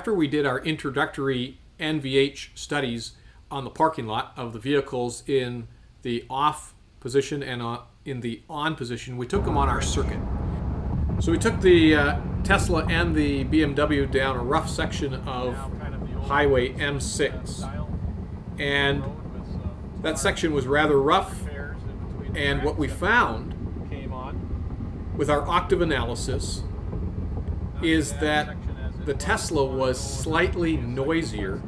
after we did our introductory NVH studies on the parking lot of the vehicles in the off position and in the on position, we took them on our circuit. So we took the Tesla and the BMW down a rough section of Highway M6. And that section was rather rough. And what we found with our octave analysis is that the Tesla was slightly noisier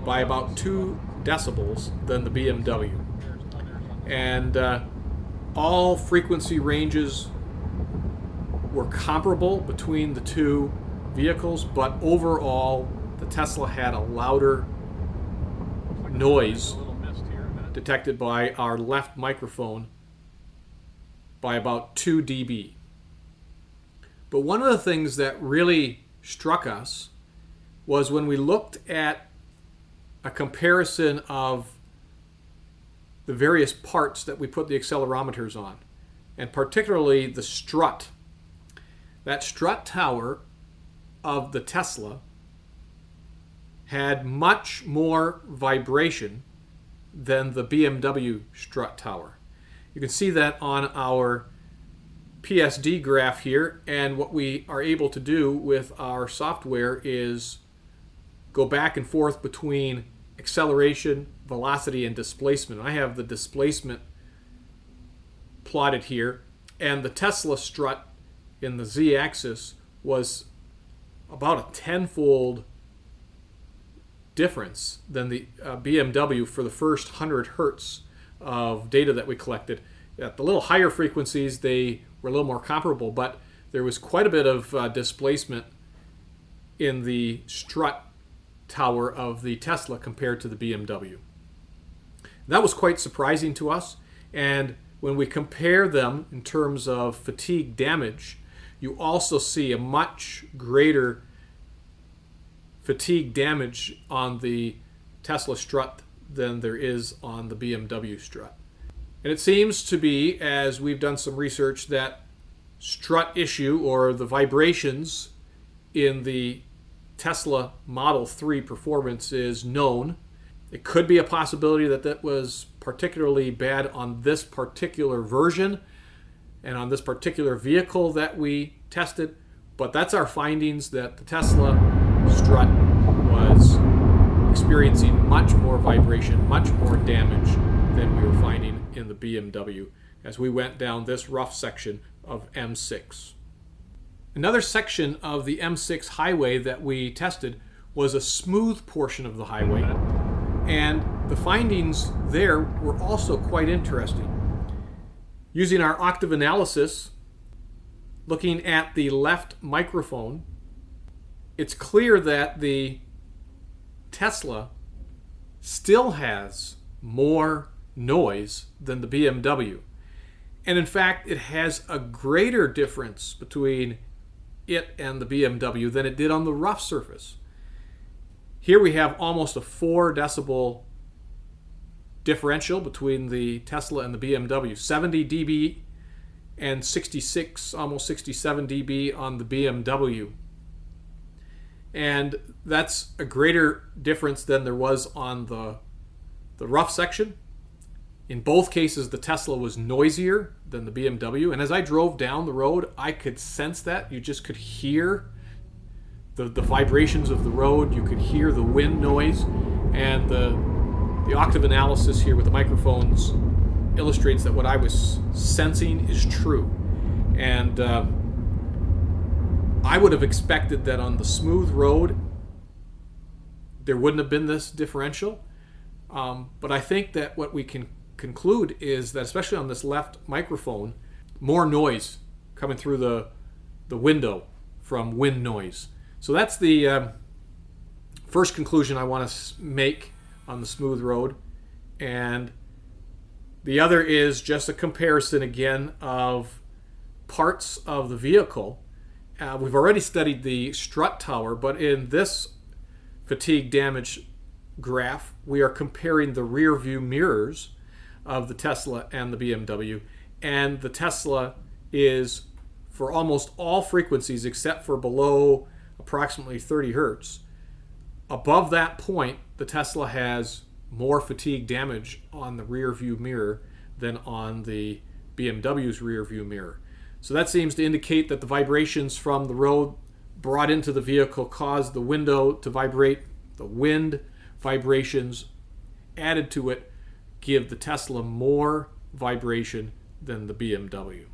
by about 2 decibels than the BMW. And all frequency ranges were comparable between the two vehicles, but overall the Tesla had a louder noise detected by our left microphone by about 2 dB. But one of the things that really struck us was when we looked at a comparison of the various parts that we put the accelerometers on, and particularly the strut. That strut tower of the Tesla had much more vibration than the BMW strut tower. You can see that on our PSD graph here, and what we are able to do with our software is go back and forth between acceleration, velocity, and displacement. I have the displacement plotted here, and the Tesla strut in the z-axis was about a 10-fold difference than the BMW for the first 100 hertz of data that we collected. At the little higher frequencies, they were a little more comparable, but there was quite a bit of displacement in the strut tower of the Tesla compared to the BMW. That was quite surprising to us, and when we compare them in terms of fatigue damage, you also see a much greater fatigue damage on the Tesla strut than there is on the BMW strut. And it seems to be, as we've done some research, that strut issue, or the vibrations in the Tesla Model 3 performance, is known. It could be a possibility that that was particularly bad on this particular version and on this particular vehicle that we tested, but that's our findings, that the Tesla strut was experiencing much more vibration, much more damage than we were finding in the BMW as we went down this rough section of M6. Another section of the M6 highway that we tested was a smooth portion of the highway, and the findings there were also quite interesting. Using our octave analysis, looking at the left microphone, it's clear that the Tesla still has more noise than the BMW. And in fact, it has a greater difference between it and the BMW than it did on the rough surface. Here we have almost a 4 decibel differential between the Tesla and the BMW. 70 dB and 66, almost 67 dB on the BMW. And that's a greater difference than there was on the rough section. In both cases, the Tesla was noisier than the BMW. And as I drove down the road, I could sense that. You just could hear the vibrations of the road. You could hear the wind noise. And the octave analysis here with the microphones illustrates that what I was sensing is true. And I would have expected that on the smooth road there wouldn't have been this differential. But I think that what we can conclude is that, especially on this left microphone, more noise coming through the window from wind noise. So that's the first conclusion I want to make on the smooth road. And the other is just a comparison again of parts of the vehicle. We've already studied the strut tower, but in this fatigue damage graph, we are comparing the rear view mirrors of the Tesla and the BMW. And the Tesla is, for almost all frequencies except for below approximately 30 hertz. Above that point, the Tesla has more fatigue damage on the rear view mirror than on the BMW's rear view mirror. So that seems to indicate that the vibrations from the road brought into the vehicle caused the window to vibrate. The wind vibrations added to it give the Tesla more vibration than the BMW.